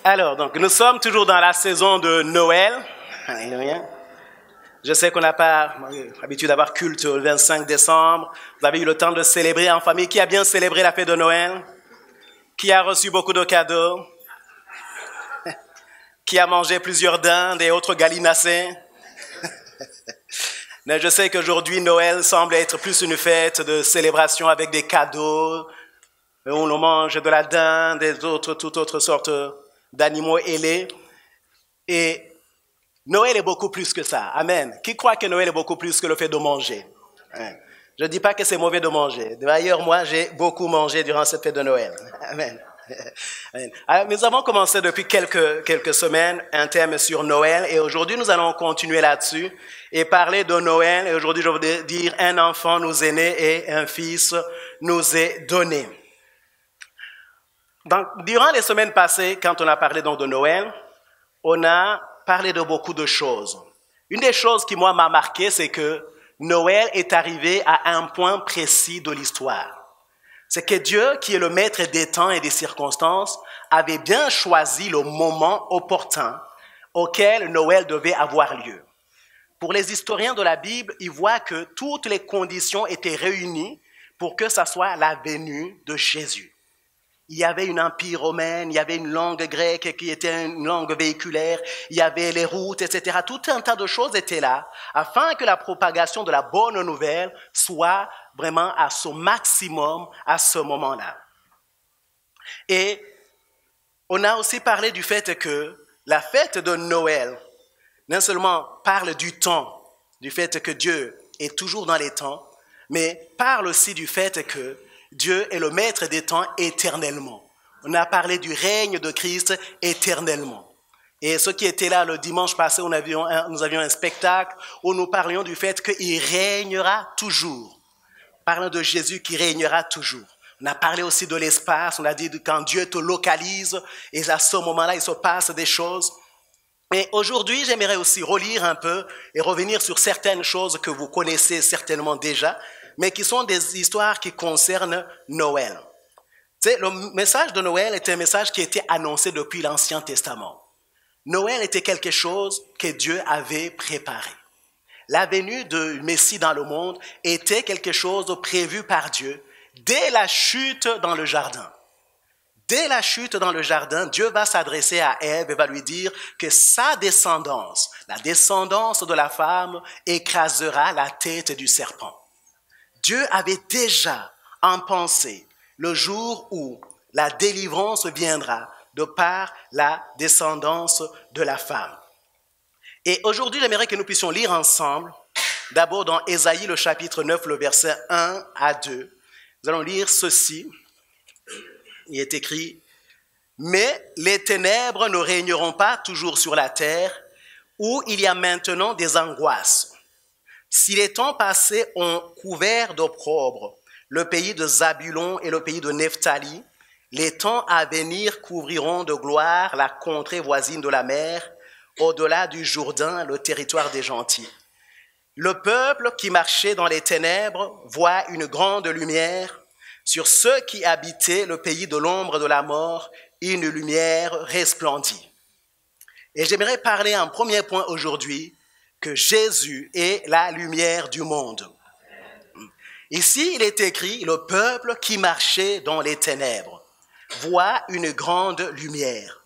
Alors, donc, nous sommes toujours dans la saison de Noël. Alléluia. Je sais qu'on n'a pas l'habitude d'avoir culte le 25 décembre. Vous avez eu le temps de célébrer en famille. Qui a bien célébré la fête de Noël? Qui a reçu beaucoup de cadeaux? Qui a mangé plusieurs dindes et autres gallinacés? Mais je sais qu'aujourd'hui, Noël semble être plus une fête de célébration avec des cadeaux, où on mange de la dinde et toutes autres sortes d'animaux ailés. Et Noël est beaucoup plus que ça. Amen. Qui croit que Noël est beaucoup plus que le fait de manger? Je ne dis pas que c'est mauvais de manger. D'ailleurs, moi, j'ai beaucoup mangé durant cette fête de Noël. Amen. Alors, nous avons commencé depuis quelques semaines un thème sur Noël et aujourd'hui nous allons continuer là-dessus et parler de Noël. Et aujourd'hui je voudrais dire un enfant nous est né et un fils nous est donné. Donc, durant les semaines passées, quand on a parlé donc de Noël, on a parlé de beaucoup de choses. Une des choses qui moi m'a marqué, c'est que Noël est arrivé à un point précis de l'histoire. C'est que Dieu, qui est le maître des temps et des circonstances, avait bien choisi le moment opportun auquel Noël devait avoir lieu. Pour les historiens de la Bible, ils voient que toutes les conditions étaient réunies pour que ça soit la venue de Jésus. Il y avait une empire romaine, il y avait une langue grecque qui était une langue véhiculaire, il y avait les routes, etc. Tout un tas de choses étaient là afin que la propagation de la bonne nouvelle soit vraiment à son maximum à ce moment-là. Et on a aussi parlé du fait que la fête de Noël non seulement parle du temps, du fait que Dieu est toujours dans les temps, mais parle aussi du fait que Dieu est le maître des temps éternellement. On a parlé du règne de Christ éternellement. Et ceux qui étaient là le dimanche passé, nous avions un spectacle où nous parlions du fait qu'il régnera toujours. Parlant de Jésus qui régnera toujours. On a parlé aussi de l'espace, on a dit que quand Dieu te localise, et à ce moment-là, il se passe des choses. Et aujourd'hui, j'aimerais aussi relire un peu et revenir sur certaines choses que vous connaissez certainement déjà, mais qui sont des histoires qui concernent Noël. Tu sais, le message de Noël était un message qui était annoncé depuis l'Ancien Testament. Noël était quelque chose que Dieu avait préparé. La venue du Messie dans le monde était quelque chose de prévu par Dieu dès la chute dans le jardin. Dès la chute dans le jardin, Dieu va s'adresser à Ève et va lui dire que sa descendance, la descendance de la femme, écrasera la tête du serpent. Dieu avait déjà en pensée le jour où la délivrance viendra de par la descendance de la femme. Et aujourd'hui, j'aimerais que nous puissions lire ensemble, d'abord dans Ésaïe, le chapitre 9, le verset 1 à 2. Nous allons lire ceci. Il est écrit, « Mais les ténèbres ne régneront pas toujours sur la terre, où il y a maintenant des angoisses. Si les temps passés ont couvert d'opprobre le pays de Zabulon et le pays de Nephtali, les temps à venir couvriront de gloire la contrée voisine de la mer, au-delà du Jourdain, le territoire des gentils. Le peuple qui marchait dans les ténèbres voit une grande lumière. Sur ceux qui habitaient le pays de l'ombre de la mort, une lumière resplendit. » Et j'aimerais parler en premier point aujourd'hui que Jésus est la lumière du monde. Ici, il est écrit, le peuple qui marchait dans les ténèbres voit une grande lumière.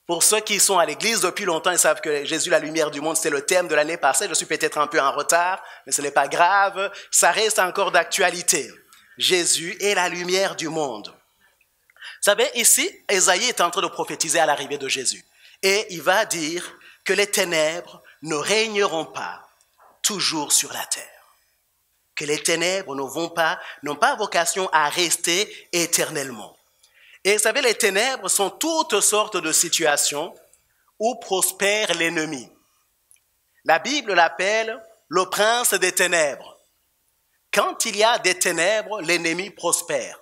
Pour ceux qui sont à l'église depuis longtemps, ils savent que Jésus, la lumière du monde, c'est le thème de l'année passée. Je suis peut-être un peu en retard, mais ce n'est pas grave. Ça reste encore d'actualité. Jésus est la lumière du monde. Vous savez, ici, Ésaïe est en train de prophétiser à l'arrivée de Jésus. Et il va dire que les ténèbres ne régneront pas toujours sur la terre. Que les ténèbres n'ont pas vocation à rester éternellement. Et vous savez, les ténèbres sont toutes sortes de situations où prospère l'ennemi. La Bible l'appelle le prince des ténèbres. Quand il y a des ténèbres, l'ennemi prospère.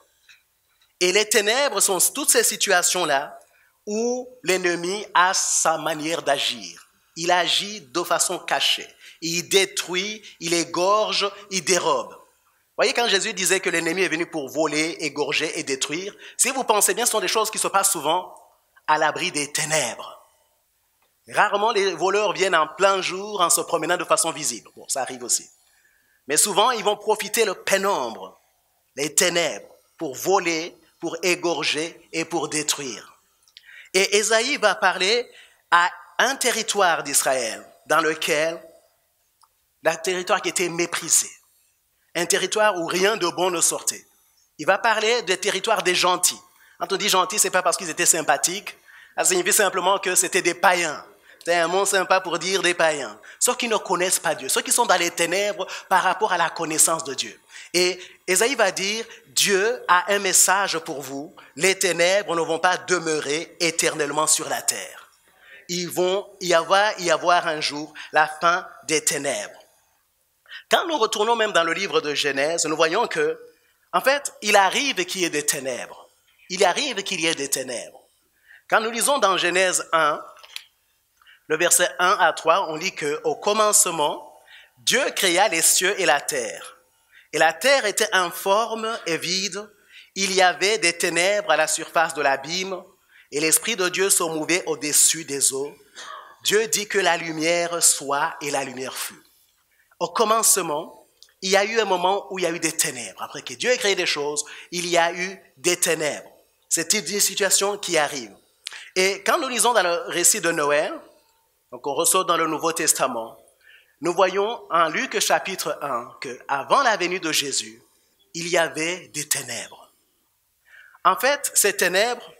Et les ténèbres sont toutes ces situations-là où l'ennemi a sa manière d'agir. Il agit de façon cachée. Il détruit, il égorge, il dérobe. Vous voyez, quand Jésus disait que l'ennemi est venu pour voler, égorger et détruire, si vous pensez bien, ce sont des choses qui se passent souvent à l'abri des ténèbres. Rarement les voleurs viennent en plein jour en se promenant de façon visible. Bon, ça arrive aussi. Mais souvent, ils vont profiter de la pénombre, les ténèbres, pour voler, pour égorger et pour détruire. Et Ésaïe va parler à un territoire d'Israël dans lequel, un territoire qui était méprisé, un territoire où rien de bon ne sortait. Il va parler des territoires des gentils. Quand on dit gentils, ce n'est pas parce qu'ils étaient sympathiques, ça signifie simplement que c'était des païens. C'est un mot sympa pour dire des païens. Ceux qui ne connaissent pas Dieu, ceux qui sont dans les ténèbres par rapport à la connaissance de Dieu. Et Ésaïe va dire, Dieu a un message pour vous, les ténèbres ne vont pas demeurer éternellement sur la terre. Il va y avoir un jour la fin des ténèbres. Quand nous retournons même dans le livre de Genèse, nous voyons que, en fait, il arrive qu'il y ait des ténèbres. Il arrive qu'il y ait des ténèbres. Quand nous lisons dans Genèse 1, le verset 1 à 3, on lit qu'au commencement, Dieu créa les cieux et la terre. Et la terre était informe et vide. Il y avait des ténèbres à la surface de l'abîme, et l'Esprit de Dieu se mouvait au-dessus des eaux. Dieu dit que la lumière soit, et la lumière fut. Au commencement, il y a eu un moment où il y a eu des ténèbres. Après que Dieu ait créé des choses, il y a eu des ténèbres. C'est une situation qui arrive. Et quand nous lisons dans le récit de Noël, donc on ressort dans le Nouveau Testament, nous voyons en Luc chapitre 1 qu'avant la venue de Jésus, il y avait des ténèbres. En fait, ces ténèbres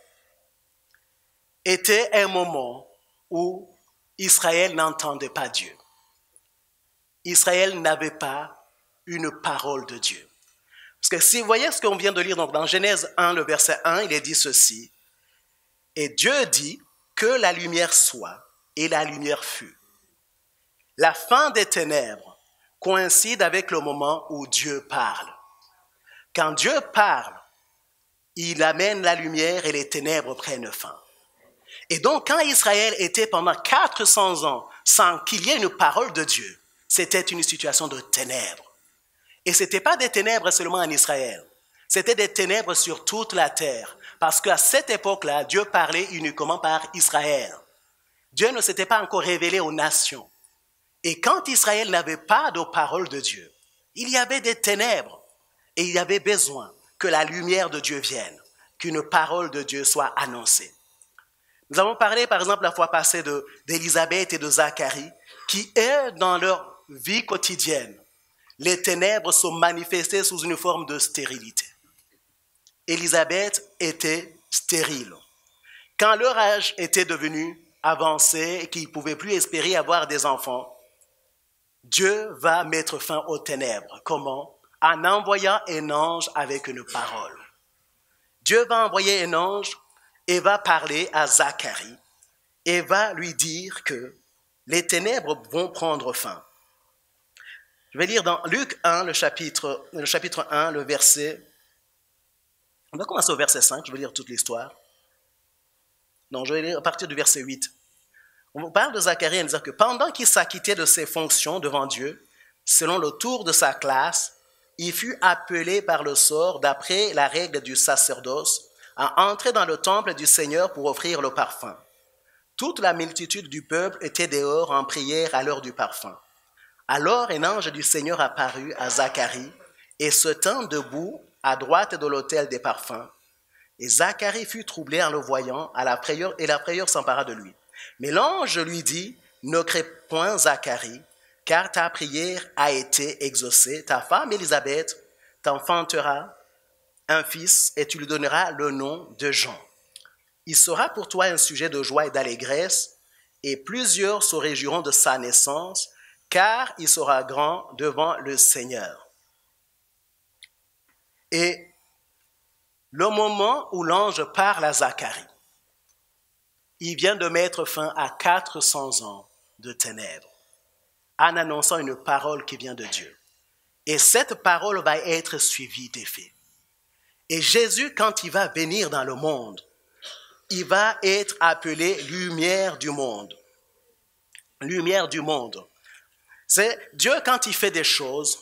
étaient un moment où Israël n'entendait pas Dieu. Israël n'avait pas une parole de Dieu. Parce que si vous voyez ce qu'on vient de lire donc dans Genèse 1, le verset 1, il est dit ceci. Et Dieu dit que la lumière soit, et la lumière fut. La fin des ténèbres coïncide avec le moment où Dieu parle. Quand Dieu parle, il amène la lumière et les ténèbres prennent fin. Et donc, quand Israël était pendant 400 ans sans qu'il y ait une parole de Dieu, c'était une situation de ténèbres. Et ce n'était pas des ténèbres seulement en Israël. C'était des ténèbres sur toute la terre. Parce qu'à cette époque-là, Dieu parlait uniquement par Israël. Dieu ne s'était pas encore révélé aux nations. Et quand Israël n'avait pas de parole de Dieu, il y avait des ténèbres. Et il y avait besoin que la lumière de Dieu vienne, qu'une parole de Dieu soit annoncée. Nous avons parlé, par exemple, la fois passée d'Élisabeth et de Zacharie, qui, dans leur vie quotidienne, les ténèbres se manifestaient sous une forme de stérilité. Élisabeth était stérile. Quand leur âge était devenu avancé et qu'ils ne pouvaient plus espérer avoir des enfants, Dieu va mettre fin aux ténèbres. Comment? En envoyant un ange avec une parole. Dieu va envoyer un ange et va parler à Zacharie et va lui dire que les ténèbres vont prendre fin. Je vais lire dans Luc 1, le chapitre 1, le verset. On va commencer au verset 5, je vais lire toute l'histoire. Non, je vais lire à partir du verset 8. On parle de Zacharie en disant que pendant qu'il s'acquittait de ses fonctions devant Dieu, selon le tour de sa classe, il fut appelé par le sort, d'après la règle du sacerdoce, à entrer dans le temple du Seigneur pour offrir le parfum. Toute la multitude du peuple était dehors en prière à l'heure du parfum. Alors un ange du Seigneur apparut à Zacharie et se tint debout à droite de l'autel des parfums. Et Zacharie fut troublé en le voyant, et la frayeur s'empara de lui. Mais l'ange lui dit, « Ne crains point, Zacharie, car ta prière a été exaucée. Ta femme Élisabeth t'enfantera un fils et tu lui donneras le nom de Jean. Il sera pour toi un sujet de joie et d'allégresse, et plusieurs se réjouiront de sa naissance, car il sera grand devant le Seigneur. » Et le moment où l'ange parle à Zacharie, il vient de mettre fin à 400 ans de ténèbres, en annonçant une parole qui vient de Dieu. Et cette parole va être suivie d'effets. Et Jésus, quand il va venir dans le monde, il va être appelé lumière du monde. Lumière du monde. C'est Dieu, quand il fait des choses,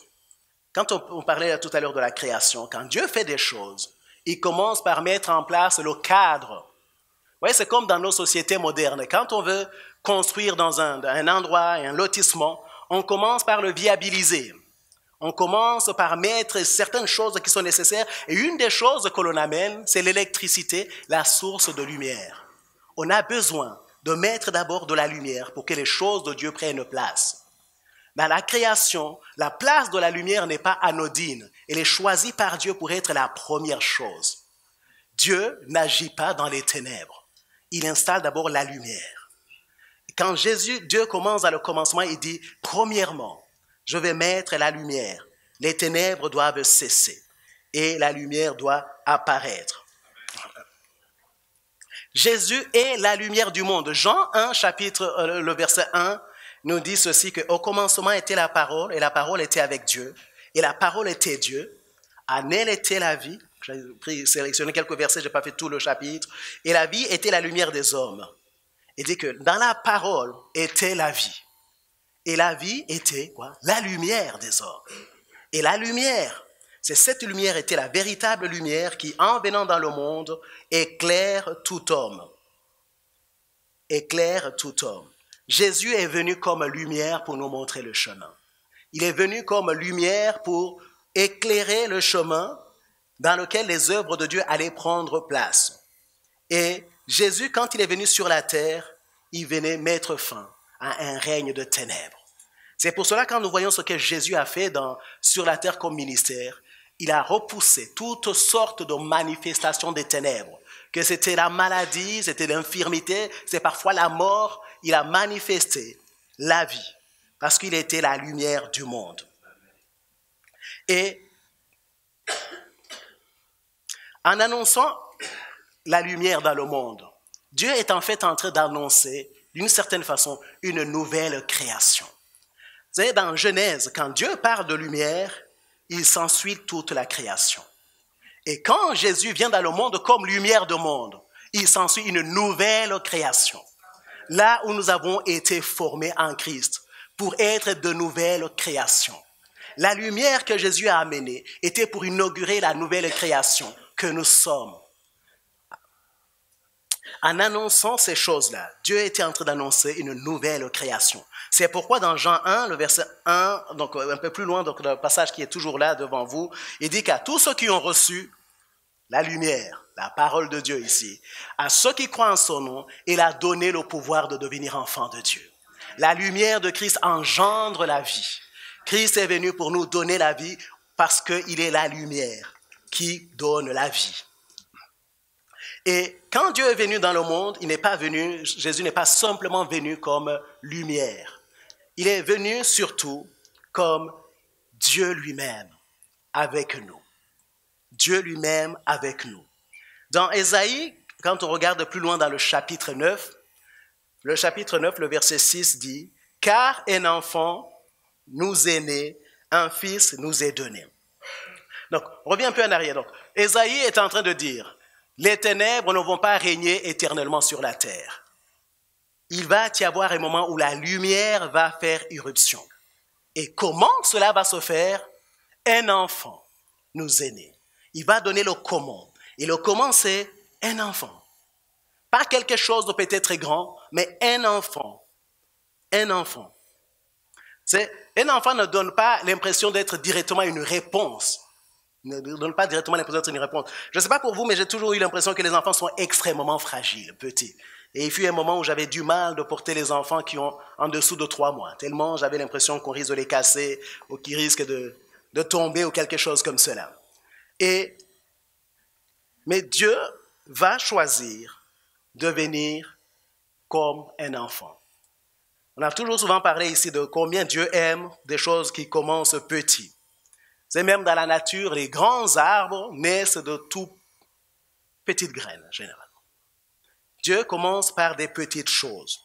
quand on parlait tout à l'heure de la création, quand Dieu fait des choses, il commence par mettre en place le cadre voyez, c'est comme dans nos sociétés modernes. Quand on veut construire dans un endroit, un lotissement, on commence par le viabiliser. On commence par mettre certaines choses qui sont nécessaires. Et une des choses que l'on amène, c'est l'électricité, la source de lumière. On a besoin de mettre d'abord de la lumière pour que les choses de Dieu prennent place. Dans la création, la place de la lumière n'est pas anodine. Elle est choisie par Dieu pour être la première chose. Dieu n'agit pas dans les ténèbres. Il installe d'abord la lumière. Quand Dieu commence à le commencement, il dit, premièrement, je vais mettre la lumière. Les ténèbres doivent cesser et la lumière doit apparaître. Jésus est la lumière du monde. Jean 1, le verset 1, nous dit ceci, qu'au commencement était la parole et la parole était avec Dieu et la parole était Dieu. En elle était la vie. J'ai sélectionné quelques versets, je n'ai pas fait tout le chapitre. Et la vie était la lumière des hommes. Il dit que dans la parole était la vie. Et la vie était quoi? La lumière des hommes. Et la lumière, cette lumière était la véritable lumière qui, en venant dans le monde, éclaire tout homme. Éclaire tout homme. Jésus est venu comme lumière pour nous montrer le chemin. Il est venu comme lumière pour éclairer le chemin dans lequel les œuvres de Dieu allaient prendre place. Et Jésus, quand il est venu sur la terre, il venait mettre fin à un règne de ténèbres. C'est pour cela, quand nous voyons ce que Jésus a fait sur la terre comme ministère, il a repoussé toutes sortes de manifestations des ténèbres. Que c'était la maladie, c'était l'infirmité, c'est parfois la mort. Il a manifesté la vie parce qu'il était la lumière du monde. Et en annonçant la lumière dans le monde, Dieu est en fait en train d'annoncer, d'une certaine façon, une nouvelle création. Vous savez, dans Genèse, quand Dieu parle de lumière, il s'ensuit toute la création. Et quand Jésus vient dans le monde comme lumière du monde, il s'ensuit une nouvelle création. Là où nous avons été formés en Christ pour être de nouvelles créations. La lumière que Jésus a amenée était pour inaugurer la nouvelle création que nous sommes. En annonçant ces choses-là, Dieu était en train d'annoncer une nouvelle création. C'est pourquoi dans Jean 1, le verset 1, donc un peu plus loin, donc le passage qui est toujours là devant vous, il dit qu'à tous ceux qui ont reçu la lumière, la parole de Dieu ici, à ceux qui croient en son nom, il a donné le pouvoir de devenir enfants de Dieu. La lumière de Christ engendre la vie. Christ est venu pour nous donner la vie parce qu'il est la lumière qui donne la vie. Et quand Dieu est venu dans le monde, Jésus n'est pas simplement venu comme lumière. Il est venu surtout comme Dieu lui-même avec nous. Dieu lui-même avec nous. Dans Ésaïe, quand on regarde plus loin dans le chapitre 9, le verset 6 dit « Car un enfant nous est né, un fils nous est donné. » Donc, on revient un peu en arrière. Donc, Ésaïe est en train de dire « Les ténèbres ne vont pas régner éternellement sur la terre. Il va y avoir un moment où la lumière va faire irruption. Et comment cela va se faire? Un enfant nous est né. Il va donner le comment. Et le comment, c'est un enfant. Pas quelque chose de peut-être grand, mais un enfant. Un enfant. Un enfant ne donne pas l'impression d'être directement une réponse. Ne donne pas directement l'impression d'être une réponse. Je ne sais pas pour vous, mais j'ai toujours eu l'impression que les enfants sont extrêmement fragiles, petits. Et il fut un moment où j'avais du mal de porter les enfants qui ont en dessous de 3 mois. Tellement j'avais l'impression qu'on risque de les casser ou qu'ils risquent de tomber ou quelque chose comme cela. Mais Dieu va choisir de venir comme un enfant. On a toujours souvent parlé ici de combien Dieu aime des choses qui commencent petits. C'est même dans la nature, les grands arbres naissent de tout petites graines, généralement. Dieu commence par des petites choses.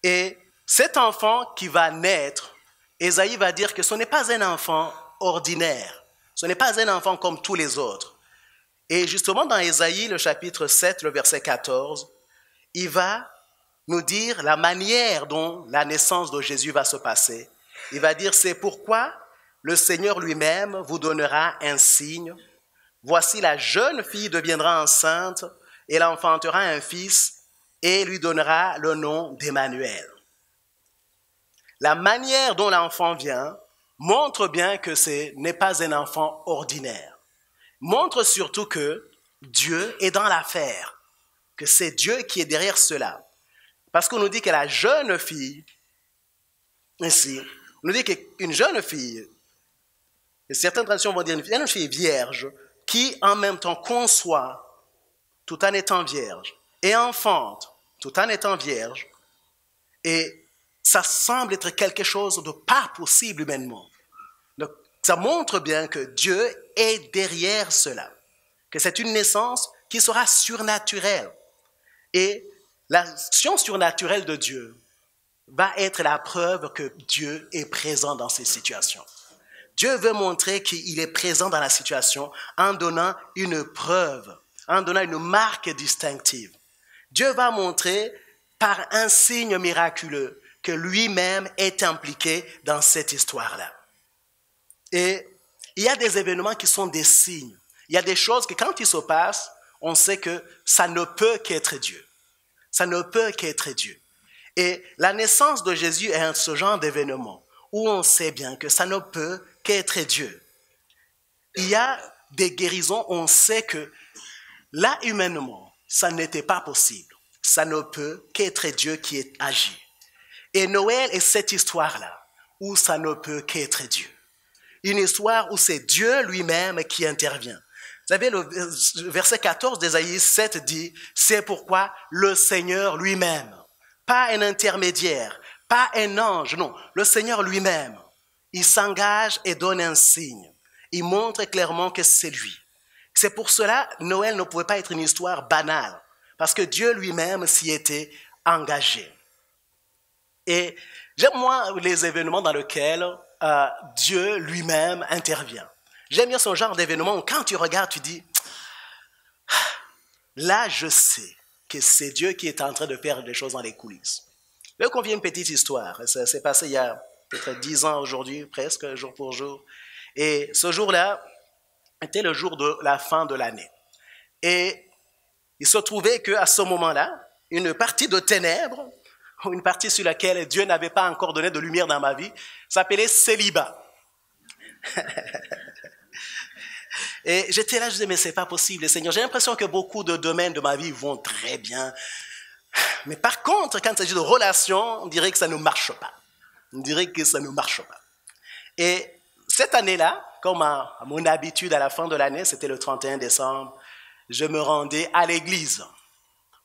Et cet enfant qui va naître, Ésaïe va dire que ce n'est pas un enfant ordinaire. Ce n'est pas un enfant comme tous les autres. Et justement, dans Ésaïe, le chapitre 7, le verset 14, il va nous dire la manière dont la naissance de Jésus va se passer. Il va dire, c'est pourquoi le Seigneur lui-même vous donnera un signe. Voici, la jeune fille deviendra enceinte et elle enfantera un fils et lui donnera le nom d'Emmanuel. La manière dont l'enfant vient montre bien que ce n'est pas un enfant ordinaire. Montre surtout que Dieu est dans l'affaire, que c'est Dieu qui est derrière cela. Parce qu'on nous dit que la jeune fille, ici, on nous dit qu'une jeune fille, et certaines traditions vont dire une jeune fille vierge, qui en même temps conçoit tout en étant vierge, et enfante tout en étant vierge, et ça semble être quelque chose de pas possible humainement. Donc, ça montre bien que Dieu est derrière cela, que c'est une naissance qui sera surnaturelle. Et l'action surnaturelle de Dieu va être la preuve que Dieu est présent dans ces situations. Dieu veut montrer qu'il est présent dans la situation en donnant une preuve, en donnant une marque distinctive. Dieu va montrer par un signe miraculeux que lui-même est impliqué dans cette histoire-là. Et il y a des événements qui sont des signes. Il y a des choses que quand ils se passent, on sait que ça ne peut qu'être Dieu. Ça ne peut qu'être Dieu. Et la naissance de Jésus est ce genre d'événement où on sait bien que ça ne peut qu'être Dieu. Il y a des guérisons où on sait que là, humainement, ça n'était pas possible. Ça ne peut qu'être Dieu qui est agi. Et Noël est cette histoire-là où ça ne peut qu'être Dieu. Une histoire où c'est Dieu lui-même qui intervient. Vous savez, le verset 14 d'Ésaïe 7 dit « C'est pourquoi le Seigneur lui-même, pas un intermédiaire, pas un ange, non, le Seigneur lui-même, il s'engage et donne un signe. Il montre clairement que c'est lui. » C'est pour cela que Noël ne pouvait pas être une histoire banale, parce que Dieu lui-même s'y était engagé. Et j'aime moi les événements dans lesquels Dieu lui-même intervient. J'aime bien ce genre d'événement où quand tu regardes, tu dis, là je sais que c'est Dieu qui est en train de faire des choses dans les coulisses. Je vais confier une petite histoire. Ça s'est passé il y a peut-être 10 ans aujourd'hui, presque, jour pour jour. Et ce jour-là était le jour de la fin de l'année. Et il se trouvait qu'à ce moment-là, une partie de ténèbres, une partie sur laquelle Dieu n'avait pas encore donné de lumière dans ma vie, s'appelait célibat. Et j'étais là, je disais, mais c'est pas possible, Seigneur. J'ai l'impression que beaucoup de domaines de ma vie vont très bien. Mais par contre, quand il s'agit de relations, on dirait que ça ne marche pas. On dirait que ça ne marche pas. Et cette année-là, comme à mon habitude à la fin de l'année, c'était le 31 décembre, je me rendais à l'église.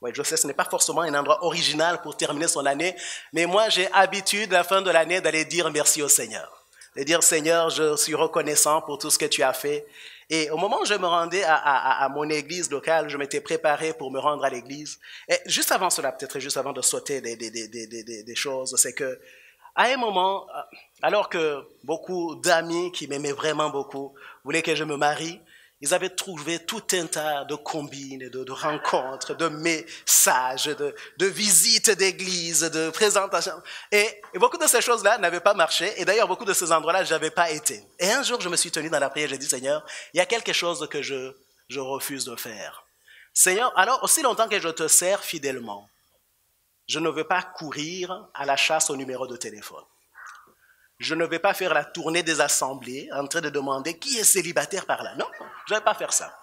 Oui, je sais, ce n'est pas forcément un endroit original pour terminer son année, mais moi, j'ai habitude à la fin de l'année d'aller dire merci au Seigneur. De dire, Seigneur, je suis reconnaissant pour tout ce que tu as fait. Et au moment où je me rendais à mon église locale, je m'étais préparé pour me rendre à l'église. Et juste avant cela, peut-être juste avant de sauter des choses, c'est que à un moment, alors que beaucoup d'amis qui m'aimaient vraiment beaucoup voulaient que je me marie, ils avaient trouvé tout un tas de combines, de rencontres, de messages, de visites d'église, de présentations. Et beaucoup de ces choses-là n'avaient pas marché. Et d'ailleurs, beaucoup de ces endroits-là, je n'avais pas été. Et un jour, je me suis tenu dans la prière, j'ai dit, Seigneur, il y a quelque chose que je refuse de faire. Seigneur, alors, aussi longtemps que je te sers fidèlement, je ne veux pas courir à la chasse au numéro de téléphone. Je ne vais pas faire la tournée des assemblées en train de demander qui est célibataire par là. Non, je ne vais pas faire ça.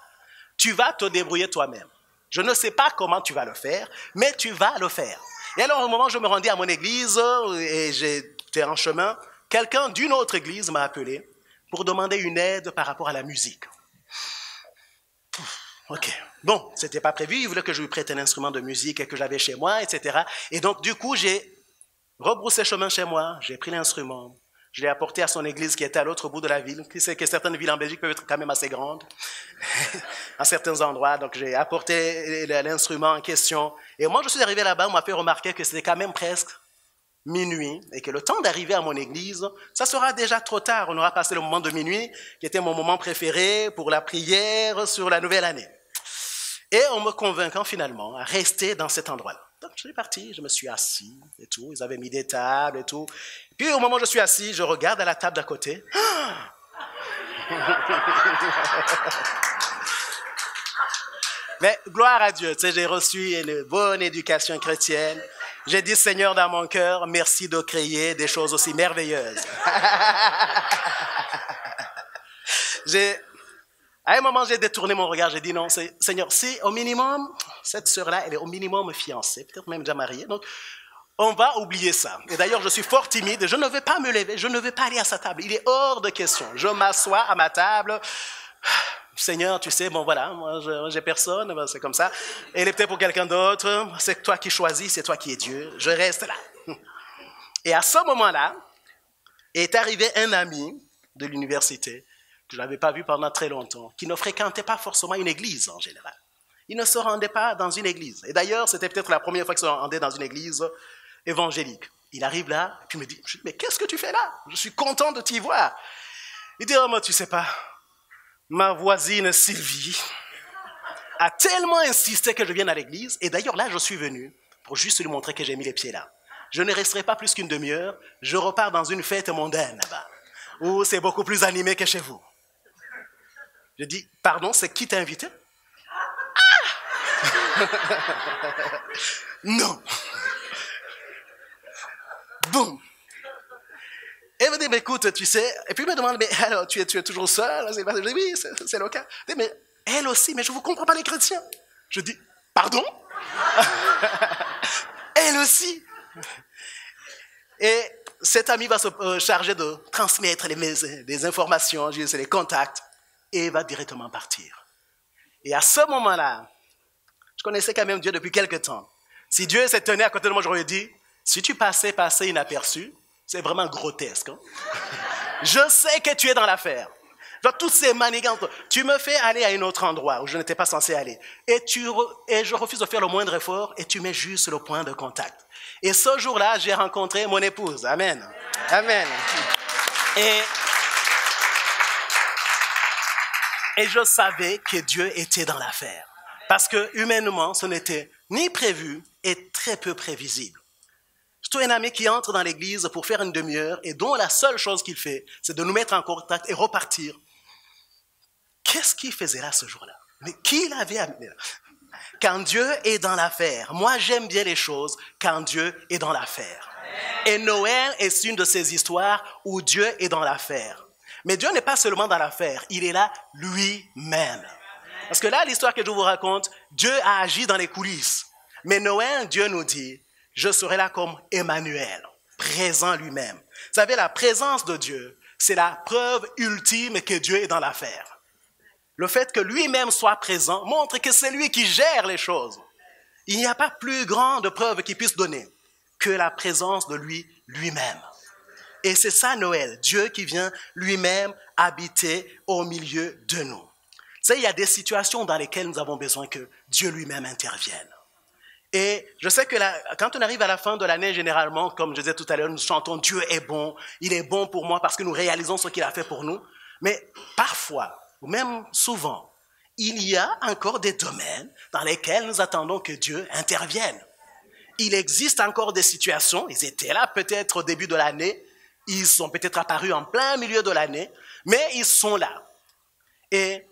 Tu vas te débrouiller toi-même. Je ne sais pas comment tu vas le faire, mais tu vas le faire. Et alors, au moment où je me rendais à mon église et j'étais en chemin, quelqu'un d'une autre église m'a appelé pour demander une aide par rapport à la musique. Ok. Bon, ce n'était pas prévu. Il voulait que je lui prête un instrument de musique que j'avais chez moi, etc. Et donc, du coup, j'ai rebroussé chemin chez moi, j'ai pris l'instrument. Je l'ai apporté à son église qui était à l'autre bout de la ville. Tu sais que certaines villes en Belgique peuvent être quand même assez grandes, à certains endroits. Donc, j'ai apporté l'instrument en question. Et moi, je suis arrivé là-bas, on m'a fait remarquer que c'était quand même presque minuit et que le temps d'arriver à mon église, ça sera déjà trop tard. On aura passé le moment de minuit, qui était mon moment préféré pour la prière sur la nouvelle année. Et en me convainquant finalement à rester dans cet endroit-là. Donc, je suis parti, je me suis assis et tout. Ils avaient mis des tables et tout. Puis, au moment où je suis assis, je regarde à la table d'à côté. Mais gloire à Dieu, tu sais, j'ai reçu une bonne éducation chrétienne. J'ai dit, Seigneur, dans mon cœur, merci de créer des choses aussi merveilleuses. À un moment, j'ai détourné mon regard, j'ai dit, non, Seigneur, si au minimum, cette sœur-là, elle est au minimum fiancée, peut-être même déjà mariée, donc on va oublier ça. Et d'ailleurs, je suis fort timide, je ne vais pas me lever, je ne vais pas aller à sa table. Il est hors de question. Je m'assois à ma table. Seigneur, tu sais, bon voilà, moi j'ai personne, c'est comme ça. Elle est peut-être pour quelqu'un d'autre, c'est toi qui choisis, c'est toi qui es Dieu. Je reste là. Et à ce moment-là, est arrivé un ami de l'université que je n'avais pas vu pendant très longtemps, qui ne fréquentait pas forcément une église en général. Il ne se rendait pas dans une église. Et d'ailleurs, c'était peut-être la première fois qu'il se rendait dans une église évangélique. Il arrive là, et puis il me dit, mais qu'est-ce que tu fais là? Je suis content de t'y voir. Il dit, oh, moi, tu sais pas, ma voisine Sylvie a tellement insisté que je vienne à l'église, et d'ailleurs là, je suis venu pour juste lui montrer que j'ai mis les pieds là. Je ne resterai pas plus qu'une demi-heure, je repars dans une fête mondaine là-bas, où c'est beaucoup plus animé que chez vous. Je dis, pardon, c'est qui t'a invité? Ah! Non. Boum. Et il me dit, mais écoute, tu sais, et puis il me demande, mais alors, tu es toujours seul? Je dis, oui, c'est le cas. Il dit, mais elle aussi, mais je ne vous comprends pas les chrétiens. Je dis, pardon? Elle aussi. Et cet ami va se charger de transmettre des informations, les contacts, et va directement partir. Et à ce moment-là, je connaissais quand même Dieu depuis quelque temps. Si Dieu s'est tenu à côté de moi, j'aurais dit, si tu passais inaperçu, c'est vraiment grotesque. Hein? Je sais que tu es dans l'affaire. Toutes ces manigances, tu me fais aller à un autre endroit où je n'étais pas censé aller. Et je refuse de faire le moindre effort et tu mets juste le point de contact. Et ce jour-là, j'ai rencontré mon épouse. Amen. Amen. Et je savais que Dieu était dans l'affaire. Parce que humainement, ce n'était ni prévu et très peu prévisible. Surtout un ami qui entre dans l'église pour faire une demi-heure et dont la seule chose qu'il fait, c'est de nous mettre en contact et repartir. Qu'est-ce qu'il faisait là ce jour-là? Mais qui l'avait amené là? Quand Dieu est dans l'affaire, moi j'aime bien les choses quand Dieu est dans l'affaire. Et Noël est une de ces histoires où Dieu est dans l'affaire. Mais Dieu n'est pas seulement dans l'affaire, il est là lui-même. Parce que là, l'histoire que je vous raconte, Dieu a agi dans les coulisses. Mais Noël, Dieu nous dit, je serai là comme Emmanuel, présent lui-même. Vous savez, la présence de Dieu, c'est la preuve ultime que Dieu est dans l'affaire. Le fait que lui-même soit présent montre que c'est lui qui gère les choses. Il n'y a pas plus grande preuve qu'il puisse donner que la présence de lui-même. Et c'est ça Noël, Dieu qui vient lui-même habiter au milieu de nous. Tu sais, il y a des situations dans lesquelles nous avons besoin que Dieu lui-même intervienne. Et je sais que quand on arrive à la fin de l'année, généralement, comme je disais tout à l'heure, nous chantons « Dieu est bon, il est bon pour moi » parce que nous réalisons ce qu'il a fait pour nous. Mais parfois, ou même souvent, il y a encore des domaines dans lesquels nous attendons que Dieu intervienne. Il existe encore des situations, ils étaient là peut-être au début de l'année, ils sont peut-être apparus en plein milieu de l'année, mais ils sont là. Et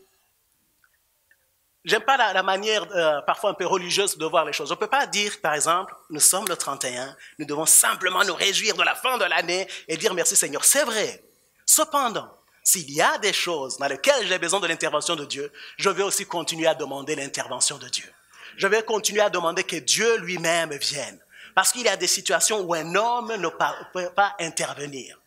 j'aime pas la manière parfois un peu religieuse de voir les choses. On ne peut pas dire, par exemple, nous sommes le 31, nous devons simplement nous réjouir de la fin de l'année et dire merci Seigneur. C'est vrai. Cependant, s'il y a des choses dans lesquelles j'ai besoin de l'intervention de Dieu, je vais aussi continuer à demander l'intervention de Dieu. Je vais continuer à demander que Dieu lui-même vienne. Parce qu'il y a des situations où un homme ne peut pas intervenir.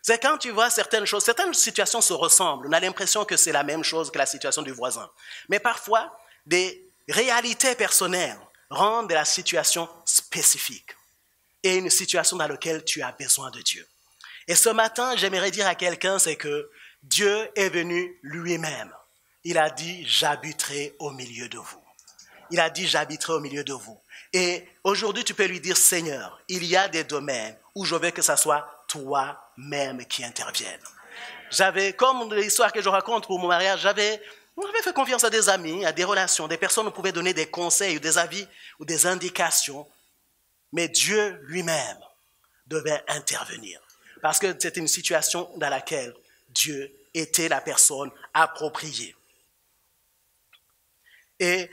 C'est quand tu vois certaines choses, certaines situations se ressemblent. On a l'impression que c'est la même chose que la situation du voisin. Mais parfois, des réalités personnelles rendent la situation spécifique. Et une situation dans laquelle tu as besoin de Dieu. Et ce matin, j'aimerais dire à quelqu'un, c'est que Dieu est venu lui-même. Il a dit, j'habiterai au milieu de vous. Il a dit, j'habiterai au milieu de vous. Et aujourd'hui, tu peux lui dire, Seigneur, il y a des domaines où je veux que ce soit toi-même qui intervienne. Comme l'histoire que je raconte pour mon mariage, j'avais fait confiance à des amis, à des relations, des personnes qui pouvaient donner des conseils ou des avis ou des indications. Mais Dieu lui-même devait intervenir. Parce que c'était une situation dans laquelle Dieu était la personne appropriée. Et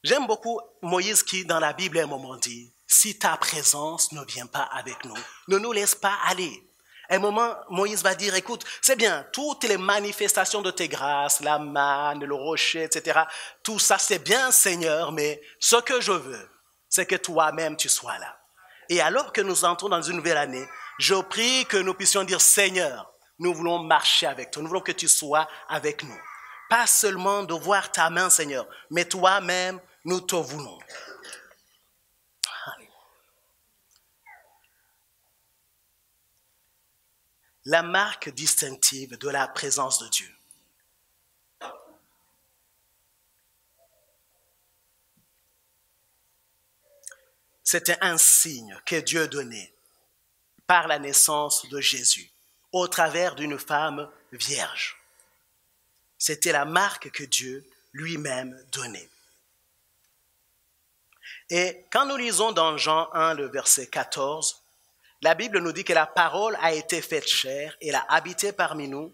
J'aime beaucoup Moïse qui, dans la Bible, à un moment dit, si ta présence ne vient pas avec nous, ne nous laisse pas aller. À un moment, Moïse va dire, écoute, c'est bien, toutes les manifestations de tes grâces, la manne, le rocher, etc., tout ça, c'est bien, Seigneur, mais ce que je veux, c'est que toi-même, tu sois là. Et alors que nous entrons dans une nouvelle année, je prie que nous puissions dire, Seigneur, nous voulons marcher avec toi, nous voulons que tu sois avec nous. Pas seulement de voir ta main, Seigneur, mais toi-même, nous te voulons. La marque distinctive de la présence de Dieu. C'était un signe que Dieu donnait par la naissance de Jésus, au travers d'une femme vierge. C'était la marque que Dieu lui-même donnait. Et quand nous lisons dans Jean 1, le verset 14, la Bible nous dit que la parole a été faite chair et a habité parmi nous,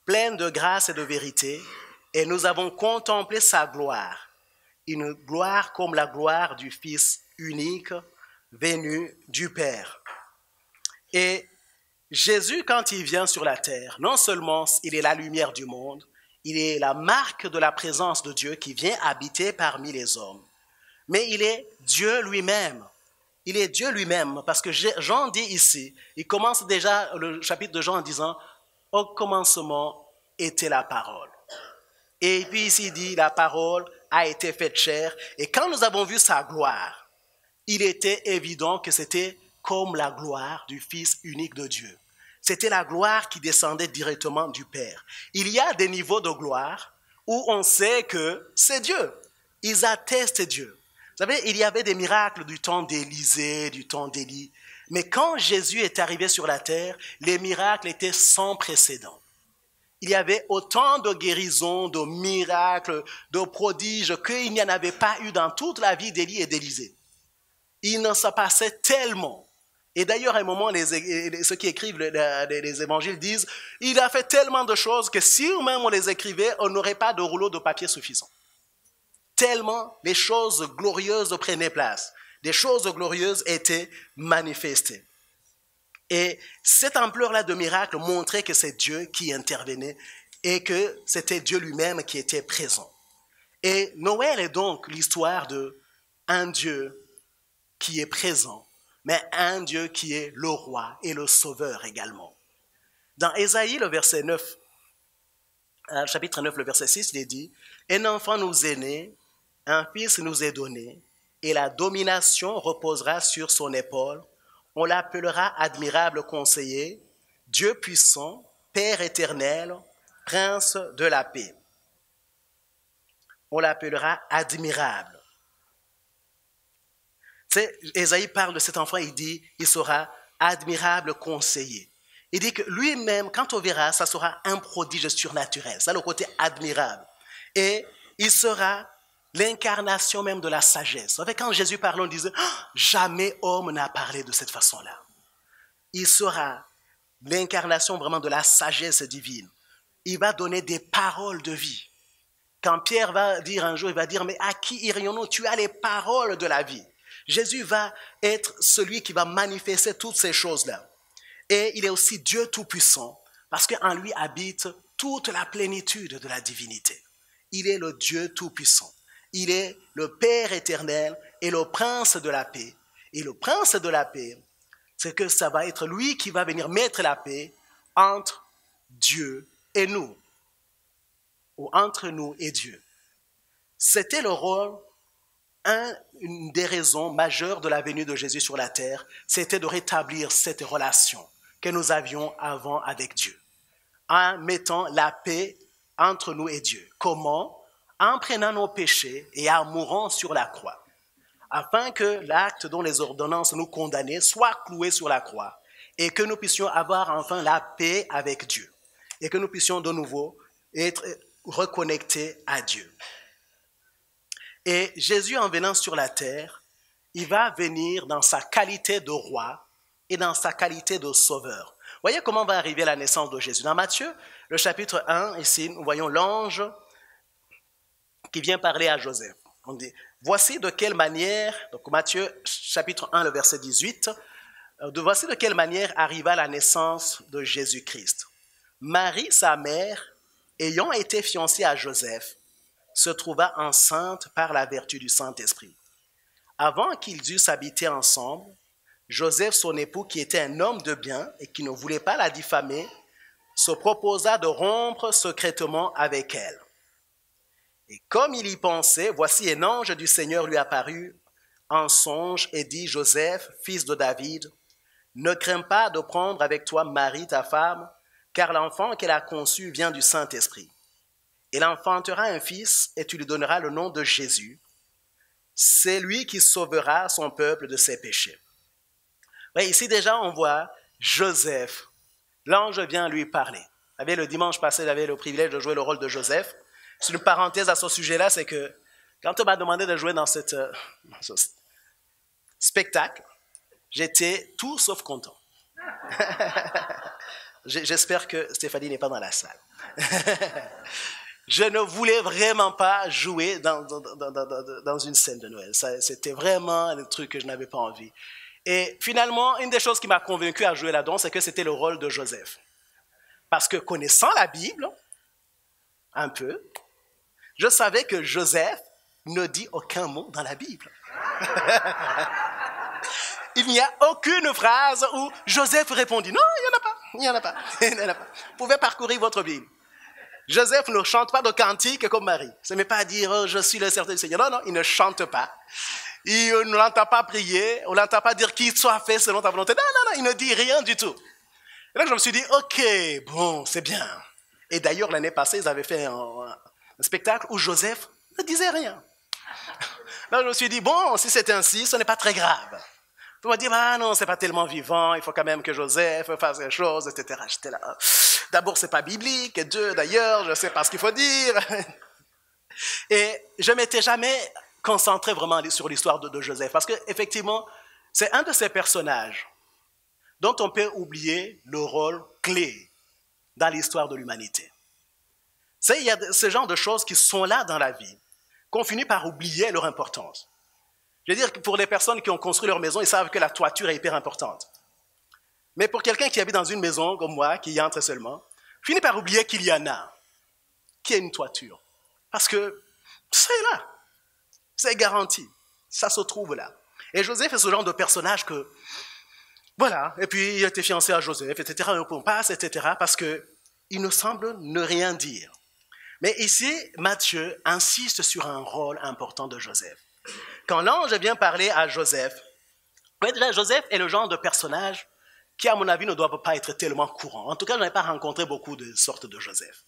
pleine de grâce et de vérité, et nous avons contemplé sa gloire, une gloire comme la gloire du Fils unique venu du Père. Et Jésus, quand il vient sur la terre, non seulement il est la lumière du monde, il est la marque de la présence de Dieu qui vient habiter parmi les hommes, mais il est Dieu lui-même. Il est Dieu lui-même, parce que Jean dit ici, il commence déjà le chapitre de Jean en disant, au commencement était la parole. Et puis ici il dit, la parole a été faite chair, et quand nous avons vu sa gloire, il était évident que c'était comme la gloire du Fils unique de Dieu. C'était la gloire qui descendait directement du Père. Il y a des niveaux de gloire où on sait que c'est Dieu. Ils attestent Dieu. Vous savez, il y avait des miracles du temps d'Élisée, du temps d'Élie. Mais quand Jésus est arrivé sur la terre, les miracles étaient sans précédent. Il y avait autant de guérisons, de miracles, de prodiges qu'il n'y en avait pas eu dans toute la vie d'Élie et d'Élisée. Il en se passait tellement. Et d'ailleurs, à un moment, ceux qui écrivent les évangiles disent, il a fait tellement de choses que si même on les écrivait, on n'aurait pas de rouleau de papier suffisant. Tellement les choses glorieuses prenaient place. Des choses glorieuses étaient manifestées. Et cette ampleur-là de miracles montrait que c'est Dieu qui intervenait et que c'était Dieu lui-même qui était présent. Et Noël est donc l'histoire d'un Dieu qui est présent, mais un Dieu qui est le roi et le sauveur également. Dans Ésaïe, le verset 9, chapitre 9, le verset 6, il est dit, « Un enfant nous est né, un fils nous est donné, et la domination reposera sur son épaule. On l'appellera admirable conseiller, Dieu puissant, Père éternel, Prince de la paix. » On l'appellera admirable. Tu sais, Ésaïe parle de cet enfant, il dit, il sera admirable conseiller. Il dit que lui-même, quand on verra, ça sera un prodige surnaturel. Ça, le côté admirable. Et il sera l'incarnation même de la sagesse. Vous savez, quand Jésus parlait, on disait, oh, jamais homme n'a parlé de cette façon-là. Il sera l'incarnation vraiment de la sagesse divine. Il va donner des paroles de vie. Quand Pierre va dire un jour, il va dire, mais à qui irions-nous? Tu as les paroles de la vie. Jésus va être celui qui va manifester toutes ces choses-là. Et il est aussi Dieu Tout-Puissant, parce qu'en lui habite toute la plénitude de la divinité. Il est le Dieu Tout-Puissant. Il est le Père éternel et le Prince de la paix. Et le Prince de la paix, c'est que ça va être lui qui va venir mettre la paix entre Dieu et nous, ou entre nous et Dieu. C'était le rôle, une des raisons majeures de la venue de Jésus sur la terre, c'était de rétablir cette relation que nous avions avant avec Dieu, en mettant la paix entre nous et Dieu. Comment? En prenant nos péchés et en mourant sur la croix, afin que l'acte dont les ordonnances nous condamnaient soit cloué sur la croix et que nous puissions avoir enfin la paix avec Dieu et que nous puissions de nouveau être reconnectés à Dieu. Et Jésus, en venant sur la terre, il va venir dans sa qualité de roi et dans sa qualité de sauveur. Voyez comment va arriver la naissance de Jésus. Dans Matthieu, le chapitre 1, ici, nous voyons l'ange qui vient parler à Joseph. On dit, voici de quelle manière, donc Matthieu chapitre 1, le verset 18, voici de quelle manière arriva la naissance de Jésus-Christ. Marie, sa mère, ayant été fiancée à Joseph, se trouva enceinte par la vertu du Saint-Esprit. Avant qu'ils dussent habiter ensemble, Joseph, son époux, qui était un homme de bien et qui ne voulait pas la diffamer, se proposa de rompre secrètement avec elle. Et comme il y pensait, voici un ange du Seigneur lui apparut en songe et dit, Joseph, fils de David, ne crains pas de prendre avec toi Marie, ta femme, car l'enfant qu'elle a conçu vient du Saint-Esprit. Il enfantera un fils et tu lui donneras le nom de Jésus. C'est lui qui sauvera son peuple de ses péchés. Oui, ici déjà on voit Joseph. L'ange vient lui parler. Vous savez, le dimanche passé, j'avais le privilège de jouer le rôle de Joseph. C'est une parenthèse à ce sujet-là, c'est que quand on m'a demandé de jouer dans ce spectacle, j'étais tout sauf content. J'espère que Stéphanie n'est pas dans la salle. Je ne voulais vraiment pas jouer dans une scène de Noël. C'était vraiment un truc que je n'avais pas envie. Et finalement, une des choses qui m'a convaincu à jouer là-dedans, c'est que c'était le rôle de Joseph. Parce que connaissant la Bible, un peu, je savais que Joseph ne dit aucun mot dans la Bible. Il n'y a aucune phrase où Joseph répondit, non, il n'y en a pas, il n'y en a pas, il n'y en a pas. Vous pouvez parcourir votre Bible. Joseph ne chante pas de cantique comme Marie. Ce n'est pas à dire, oh, je suis le serviteur du Seigneur. Non, non, il ne chante pas. Il ne l'entend pas prier, on ne l'entend pas dire qu'il soit fait selon ta volonté. Non, non, non, il ne dit rien du tout. Et là, je me suis dit, ok, bon, c'est bien. Et d'ailleurs, l'année passée, ils avaient fait un spectacle où Joseph ne disait rien. Là, je me suis dit, bon, si c'est ainsi, ce n'est pas très grave. On m'a dit, ah non, c'est pas tellement vivant, il faut quand même que Joseph fasse quelque chose, etc. J'étais là. D'abord, c'est pas biblique, et Dieu, d'ailleurs, je sais pas ce qu'il faut dire. Et je m'étais jamais concentré vraiment sur l'histoire de Joseph, parce qu'effectivement, c'est un de ces personnages dont on peut oublier le rôle clé dans l'histoire de l'humanité. Il y a ce genre de choses qui sont là dans la vie, qu'on finit par oublier leur importance. Je veux dire que pour les personnes qui ont construit leur maison, ils savent que la toiture est hyper importante. Mais pour quelqu'un qui habite dans une maison comme moi, qui y entre seulement, finit par oublier qu'il y en a, qu'il y a une toiture. Parce que c'est là, c'est garanti, ça se trouve là. Et Joseph est ce genre de personnage que, voilà, et puis il était fiancé à Joseph, etc., on passe, etc., parce qu'il nous semble ne rien dire. Mais ici, Matthieu insiste sur un rôle important de Joseph. Quand l'ange vient parler à Joseph, déjà, Joseph est le genre de personnage qui, à mon avis, ne doit pas être tellement courant. En tout cas, je n'ai pas rencontré beaucoup de sortes de Joseph.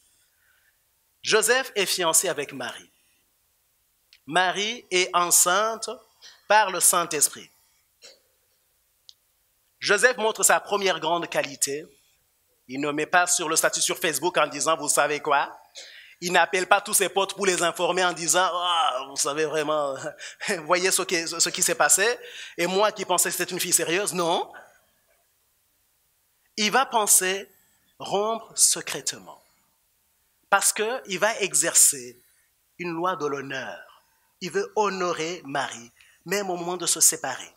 Joseph est fiancé avec Marie. Marie est enceinte par le Saint-Esprit. Joseph montre sa première grande qualité. Il ne met pas sur le statut sur Facebook en disant, vous savez quoi? Il n'appelle pas tous ses potes pour les informer en disant, oh, vous savez vraiment, voyez ce qui s'est passé. Et moi qui pensais que c'était une fille sérieuse, non. Il va penser rompre secrètement. Parce qu'il va exercer une loi de l'honneur. Il veut honorer Marie, même au moment de se séparer.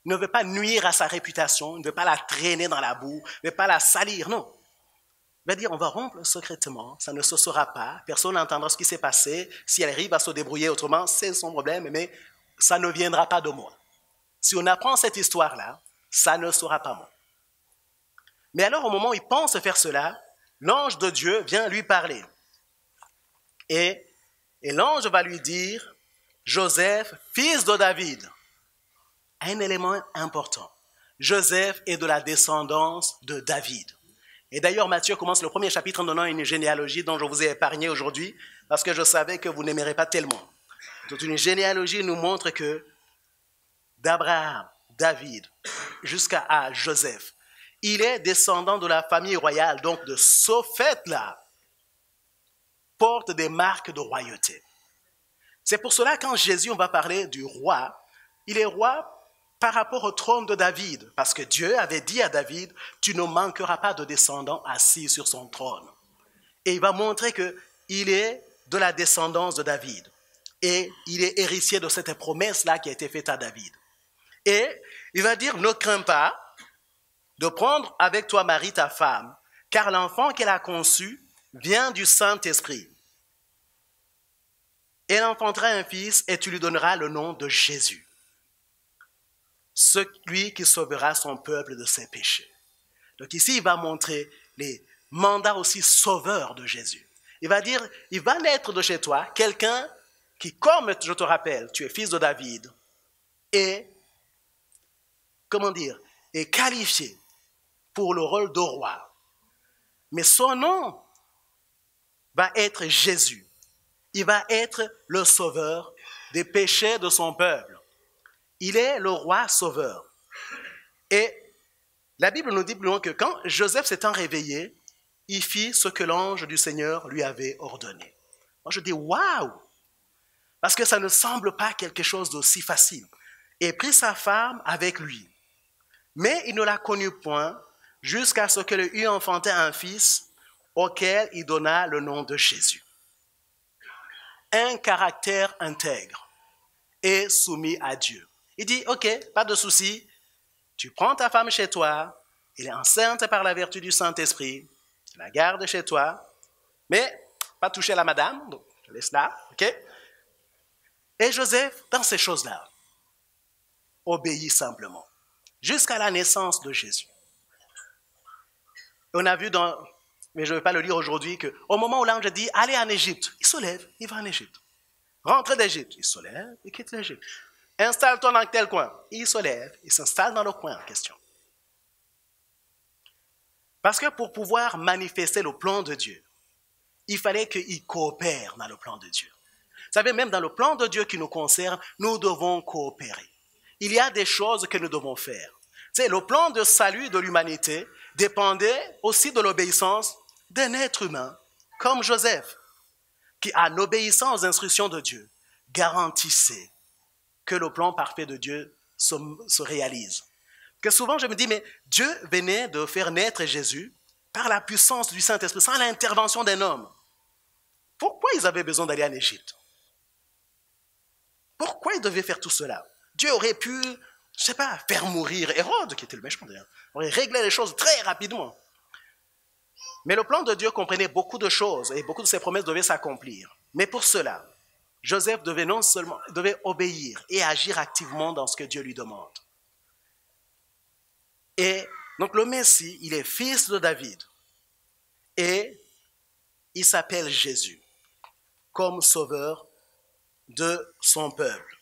Il ne veut pas nuire à sa réputation, il ne veut pas la traîner dans la boue, il ne veut pas la salir, non. Il va dire, on va rompre secrètement, ça ne se saura pas, personne n'entendra ce qui s'est passé. Si elle arrive à se débrouiller autrement, c'est son problème, mais ça ne viendra pas de moi. Si on apprend cette histoire-là, ça ne sera pas moi. Mais alors, au moment où il pense faire cela, l'ange de Dieu vient lui parler. Et l'ange va lui dire, Joseph, fils de David, un élément important. Joseph est de la descendance de David. Et d'ailleurs, Matthieu commence le premier chapitre en donnant une généalogie dont je vous ai épargné aujourd'hui, parce que je savais que vous n'aimerez pas tellement. Toute une généalogie nous montre que d'Abraham, David, jusqu'à Joseph, il est descendant de la famille royale, donc de ce fait-là, porte des marques de royauté. C'est pour cela, quand Jésus, on va parler du roi, il est roi par rapport au trône de David, parce que Dieu avait dit à David, tu ne manqueras pas de descendant assis sur son trône. Et il va montrer qu'il est de la descendance de David. et il est héritier de cette promesse-là qui a été faite à David. Et il va dire, ne crains pas de prendre avec toi Marie, ta femme, car l'enfant qu'elle a conçu vient du Saint-Esprit. Elle enfantera un fils et tu lui donneras le nom de Jésus, celui qui sauvera son peuple de ses péchés. Donc ici, il va montrer les mandats aussi sauveurs de Jésus. Il va dire, il va naître de chez toi quelqu'un qui, comme je te rappelle, tu es fils de David, est, est qualifié pour le rôle de roi. Mais son nom va être Jésus. Il va être le sauveur des péchés de son peuple. Il est le roi sauveur. Et la Bible nous dit plus loin que quand Joseph s'étant réveillé, il fit ce que l'ange du Seigneur lui avait ordonné. Moi, je dis waouh! Parce que ça ne semble pas quelque chose d'aussi facile. Et prit sa femme avec lui. Mais il ne la connut point jusqu'à ce qu'elle eût enfanté un fils auquel il donna le nom de Jésus. Un caractère intègre et soumis à Dieu. Il dit, ok, pas de souci, tu prends ta femme chez toi, elle est enceinte par la vertu du Saint-Esprit, tu la gardes chez toi, mais pas toucher à la madame, donc je laisse là, ok? Et Joseph, dans ces choses-là, obéit simplement, jusqu'à la naissance de Jésus. On a vu mais je ne vais pas le lire aujourd'hui, qu'au moment où l'ange dit, allez en Égypte, il se lève, il va en Égypte. Rentre d'Égypte, il se lève, il quitte l'Égypte. Installe-toi dans tel coin, il se lève, il s'installe dans le coin en question. Parce que pour pouvoir manifester le plan de Dieu, il fallait qu'il coopère dans le plan de Dieu. Vous savez, même dans le plan de Dieu qui nous concerne, nous devons coopérer. Il y a des choses que nous devons faire. Tu sais, le plan de salut de l'humanité dépendait aussi de l'obéissance d'un être humain, comme Joseph, qui, en obéissant aux instructions de Dieu, garantissait que le plan parfait de Dieu se réalise. Que souvent je me dis, mais Dieu venait de faire naître Jésus par la puissance du Saint-Esprit, sans l'intervention d'un homme. Pourquoi ils avaient besoin d'aller en Égypte? Pourquoi ils devaient faire tout cela? Dieu aurait pu, je ne sais pas, faire mourir Hérode, qui était le méchant d'ailleurs. Il aurait réglé les choses très rapidement. Mais le plan de Dieu comprenait beaucoup de choses et beaucoup de ses promesses devaient s'accomplir. Mais pour cela, Joseph devait obéir et agir activement dans ce que Dieu lui demande. Et donc le Messie, il est fils de David et il s'appelle Jésus comme sauveur de son peuple.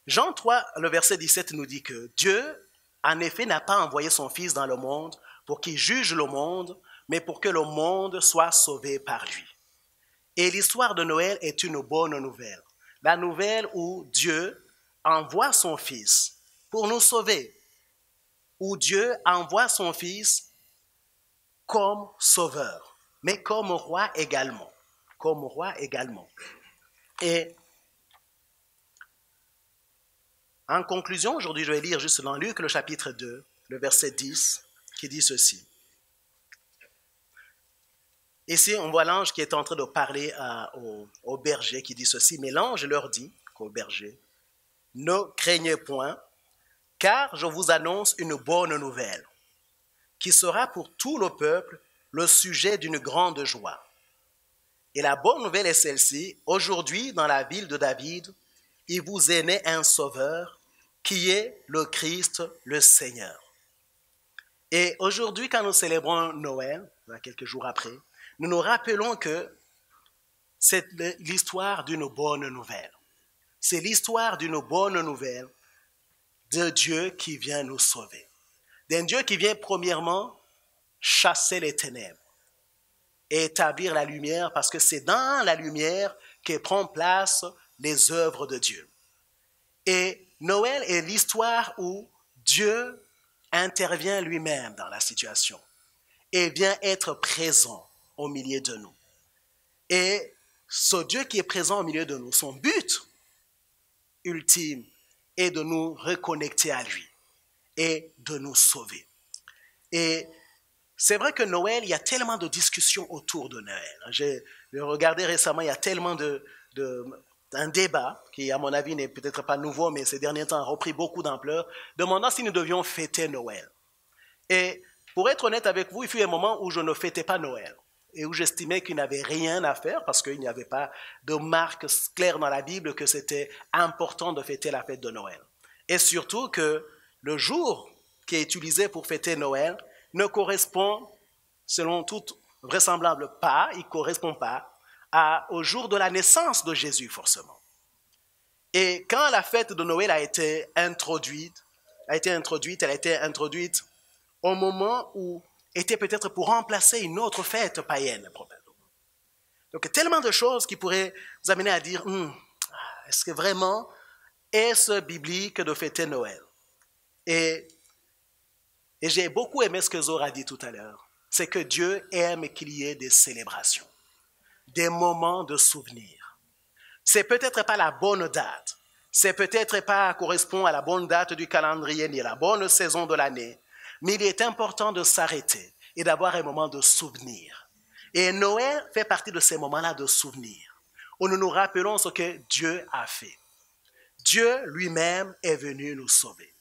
Jean 3, le verset 17 nous dit que Dieu, en effet, n'a pas envoyé son Fils dans le monde pour qu'il juge le monde, mais pour que le monde soit sauvé par lui. Et l'histoire de Noël est une bonne nouvelle. La nouvelle où Dieu envoie son Fils pour nous sauver, où Dieu envoie son Fils comme sauveur, mais comme roi également. Comme roi également. Et en conclusion, aujourd'hui, je vais lire juste dans Luc, le chapitre 2, le verset 10, qui dit ceci. Ici, on voit l'ange qui est en train de parler au berger qui dit ceci. Mais l'ange leur dit, au berger, ne craignez point, car je vous annonce une bonne nouvelle, qui sera pour tout le peuple le sujet d'une grande joie. Et la bonne nouvelle est celle-ci. Aujourd'hui, dans la ville de David, il vous est né un sauveur, qui est le Christ, le Seigneur. Et aujourd'hui, quand nous célébrons Noël, quelques jours après, nous nous rappelons que c'est l'histoire d'une bonne nouvelle. C'est l'histoire d'une bonne nouvelle de Dieu qui vient nous sauver. D'un Dieu qui vient premièrement chasser les ténèbres et établir la lumière, parce que c'est dans la lumière que prend place les œuvres de Dieu. Et Noël est l'histoire où Dieu intervient lui-même dans la situation et vient être présent au milieu de nous. Et ce Dieu qui est présent au milieu de nous, son but ultime est de nous reconnecter à lui et de nous sauver. Et c'est vrai que Noël, il y a tellement de discussions autour de Noël. J'ai regardé récemment, il y a tellement de d'un débat qui, à mon avis, n'est peut-être pas nouveau, mais ces derniers temps a repris beaucoup d'ampleur, demandant si nous devions fêter Noël. Et pour être honnête avec vous, il fut un moment où je ne fêtais pas Noël et où j'estimais qu'il n'y avait rien à faire parce qu'il n'y avait pas de marque claire dans la Bible que c'était important de fêter la fête de Noël. Et surtout que le jour qui est utilisé pour fêter Noël ne correspond, selon toute vraisemblance, il ne correspond pas au jour de la naissance de Jésus, forcément. Et quand la fête de Noël a été introduite au moment où était peut-être pour remplacer une autre fête païenne, probablement. Donc, tellement de choses qui pourraient vous amener à dire, est-ce que vraiment est-ce biblique de fêter Noël? Et j'ai beaucoup aimé ce que Zora a dit tout à l'heure. C'est que Dieu aime qu'il y ait des célébrations, des moments de souvenir. C'est peut-être pas la bonne date, c'est peut-être pas correspond à la bonne date du calendrier ni à la bonne saison de l'année, mais il est important de s'arrêter et d'avoir un moment de souvenir. Et Noël fait partie de ces moments-là de souvenir, où nous nous rappelons ce que Dieu a fait. Dieu lui-même est venu nous sauver.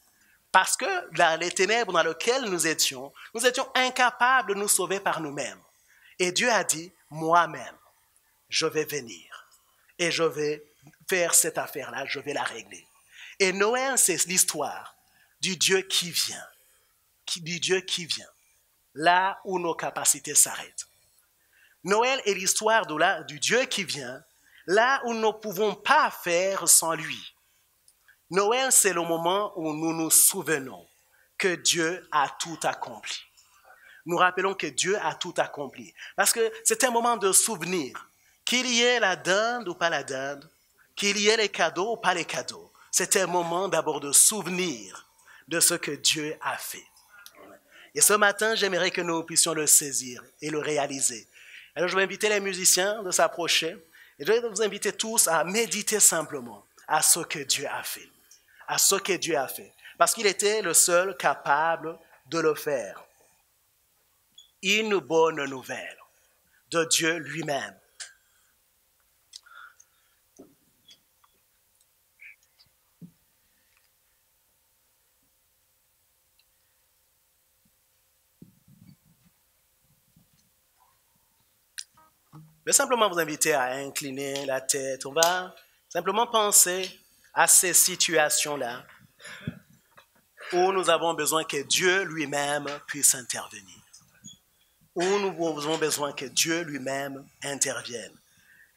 Parce que dans les ténèbres dans lesquelles nous étions incapables de nous sauver par nous-mêmes. Et Dieu a dit, moi-même, je vais venir et je vais faire cette affaire-là, je vais la régler. Et Noël, c'est l'histoire du Dieu qui vient. Là où nos capacités s'arrêtent. Noël est l'histoire du Dieu qui vient, là où nous ne pouvons pas faire sans lui. Noël, c'est le moment où nous nous souvenons que Dieu a tout accompli. Nous rappelons que Dieu a tout accompli. Parce que c'est un moment de souvenir. Qu'il y ait la dinde ou pas la dinde, qu'il y ait les cadeaux ou pas les cadeaux. C'est un moment d'abord de souvenir de ce que Dieu a fait. Et ce matin, j'aimerais que nous puissions le saisir et le réaliser. Alors, je vais inviter les musiciens de s'approcher et je vais vous inviter tous à méditer simplement à ce que Dieu a fait. À ce que Dieu a fait. Parce qu'il était le seul capable de le faire. Une bonne nouvelle de Dieu lui-même. Je vais simplement vous inviter à incliner la tête. On va simplement penser à ces situations-là où nous avons besoin que Dieu lui-même puisse intervenir. Où nous avons besoin que Dieu lui-même intervienne.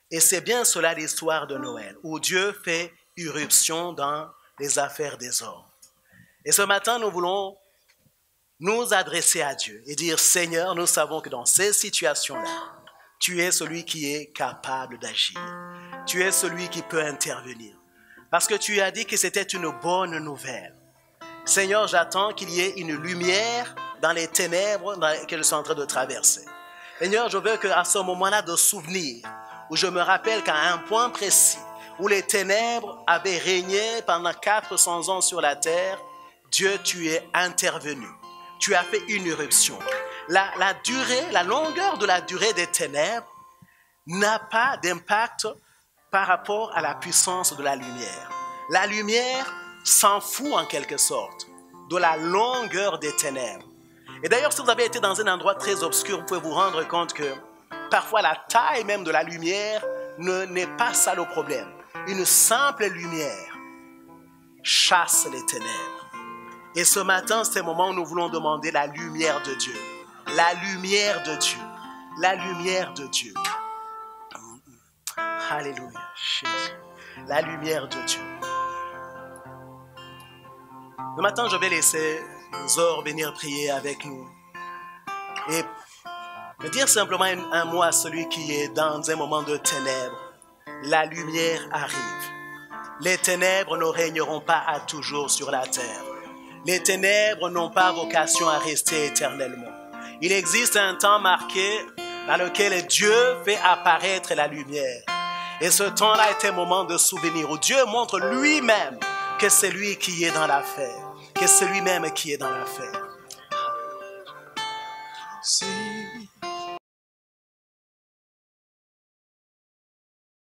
Et c'est bien cela l'histoire de Noël, où Dieu fait irruption dans les affaires des hommes. Et ce matin, nous voulons nous adresser à Dieu et dire, Seigneur, nous savons que dans ces situations-là, tu es celui qui est capable d'agir. Tu es celui qui peut intervenir. Parce que tu as dit que c'était une bonne nouvelle. Seigneur, j'attends qu'il y ait une lumière dans les ténèbres dans lesquelles je suis en train de traverser. Seigneur, je veux qu'à ce moment-là de souvenir, où je me rappelle qu'à un point précis, où les ténèbres avaient régné pendant 400 ans sur la terre, Dieu, tu es intervenu. Tu as fait une irruption. La longueur de la durée des ténèbres n'a pas d'impact par rapport à la puissance de la lumière. La lumière s'en fout en quelque sorte de la longueur des ténèbres. Et d'ailleurs, si vous avez été dans un endroit très obscur, vous pouvez vous rendre compte que parfois la taille même de la lumière n'est pas ça le problème. Une simple lumière chasse les ténèbres. Et ce matin, c'est le moment où nous voulons demander la lumière de Dieu. La lumière de Dieu. La lumière de Dieu. Alléluia. Jésus. La lumière de Dieu. Ce matin, je vais laisser Zor venir prier avec nous. Et me dire simplement un mot à celui qui est dans un moment de ténèbres. La lumière arrive. Les ténèbres ne régneront pas à toujours sur la terre. Les ténèbres n'ont pas vocation à rester éternellement. Il existe un temps marqué dans lequel Dieu fait apparaître la lumière. Et ce temps-là est un moment de souvenir où Dieu montre lui-même que c'est lui qui est dans l'affaire. Que c'est lui-même qui est dans l'affaire. Si